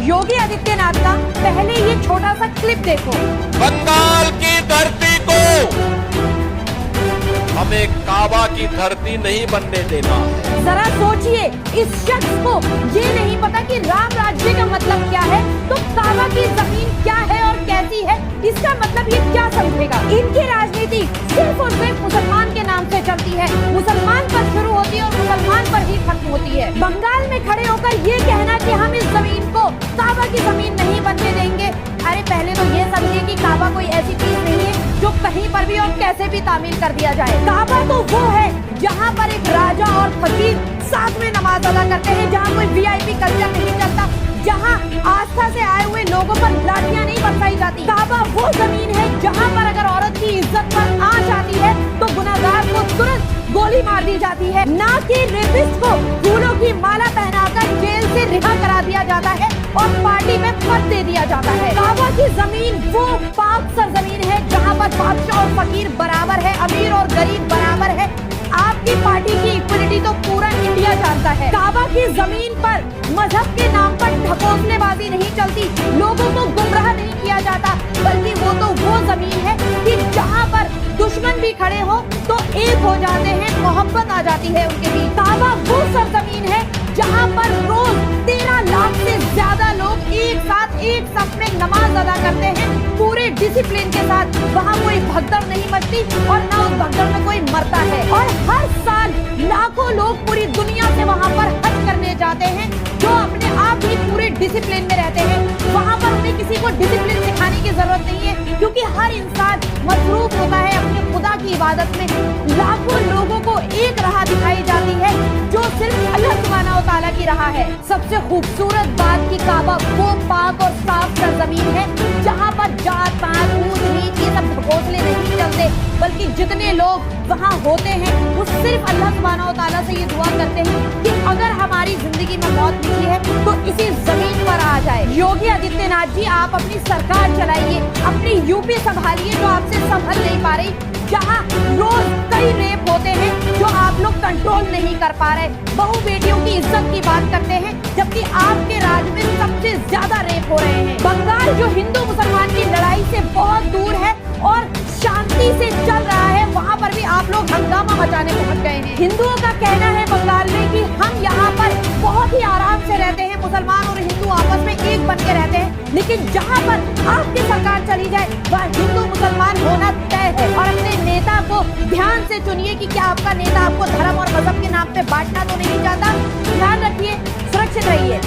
योगी आदित्यनाथ का पहले ये छोटा सा क्लिप देखो। बंगाल की धरती को हमें काबा की धरती नहीं बनने देना है। जरा सोचिए, इस शख्स को ये नहीं पता कि राम राज्य का मतलब क्या है, तो काबा की जमीन क्या है और कैसी है, इसका मतलब ये क्या समझेगा। इनकी राजनीति सिर्फ और सिर्फ मुसलमान के नाम से चलती है, मुसलमान पर शुरू होती है और मुसलमान पर ही खत्म होती है। बंगाल में खड़े होकर ये कहना कि हम इस जमीन को काबा की जमीन नहीं बनने देंगे, अरे पहले तो ये समझिए कि काबा कोई ऐसी चीज नहीं है जो कहीं पर भी और कैसे भी तामील कर दिया जाए। काबा तो वो है जहाँ पर एक राजा और फकीर साथ में नमाज अदा करते हैं, जहाँ कोई वीआईपी कल्चर नहीं चलता, जहाँ आस्था से आए हुए लोगों पर लाठियां नहीं बरसाई जाती। काबा वो जमीन है जहाँ पर अगर औरत की इज्जत पर आंच आती है तो गुनहगार को तुरंत गोली मार दी जाती है, ना कि रेपिस्ट को फूलों की माला पहनाकर जेल से रिहा करा दिया जाता है और पार्टी में पद दे दिया जाता है। काबा की जमीन वो पाक सरजमीन है जहाँ पर बादशाह और फकीर बराबर है, अमीर और गरीब बराबर है। आपकी पार्टी की इक्वलिटी तो पूरा इंडिया जानता है। काबा की जमीन पर मजहब के नाम पर ढकोसलेबाजी नहीं चलती, लोगों को गुमराह नहीं किया जाता, बल्कि वो तो वो जमीन है कि जहाँ पर दुश्मन भी खड़े हो तो एक हो जाते हैं, मोहब्बत आ जाती है उनके बीच। काबा वो सरजमीन है जहाँ पर रोज 13 लाख से ज्यादा लोग एक साथ एक सफ में नमाज अदा करते हैं, पूरे डिसिप्लिन के साथ। वहाँ कोई भगदड़ नहीं मचती और ना उस भगदड़ में कोई मरता है। और हर साल लाखों लोग पूरी दुनिया से वहाँ पर हज करने जाते हैं, जो अपने आप ही पूरे डिसिप्लिन में रहते हैं। वहाँ पर उन्हें किसी को डिसिप्लिन सिखाने की जरूरत नहीं है, क्योंकि हर इंसान मसरूफ होता है अपने खुदा की इबादत में। लाखों लोगों को एक राह दिखाई जाती है जो सिर्फ अल्लाह सुब्हानहू व तआला की राह है। सबसे खूबसूरत बात की काबा वो पाक और साफ सरजमीन है जहाँ पर जात पात ऊंच नीच ये सब ढकोसले नहीं चलते, बल्कि जितने लोग वहाँ होते हैं वो सिर्फ अल्लाह सुब्हानहू व तआला से ये दुआ करते हैं कि अगर हमारी जिंदगी में मौत लिखी है तो इसी जमीन पर आ जाए। योगी आदित्यनाथ जी, आप अपनी सरकार चलाइए, अपनी यूपी संभालिए जो आपसे संभल नहीं पा रही, जहाँ रोज कई रेप होते हैं जो आप लोग कंट्रोल नहीं कर पा रहे। बहू बेटियों की इज्जत की बात करते हैं जबकि आपके राज में सबसे ज्यादा रेप हो रहे हैं। बंगाल जो हिंदू मुसलमान की लड़ाई से बहुत दूर है और शांति से चल रहा है, वहाँ पर भी आप लोग हंगामा मचाने पहुंच गए हैं। हिंदुओं का कहना है बंगाल में कि हम यहाँ पर बहुत ही आराम से रहते हैं, मुसलमान और हिंदू आपस में एक बन के रहते हैं, लेकिन जहाँ पर आपकी सरकार चली जाए वह हिंदू मुसलमान होना तय है। और अपने नेता को ध्यान से चुनिए कि क्या आपका नेता आपको धर्म और मजहब के नाम पे बांटना तो नहीं चाहता। ध्यान रखिए, सुरक्षित रहिए।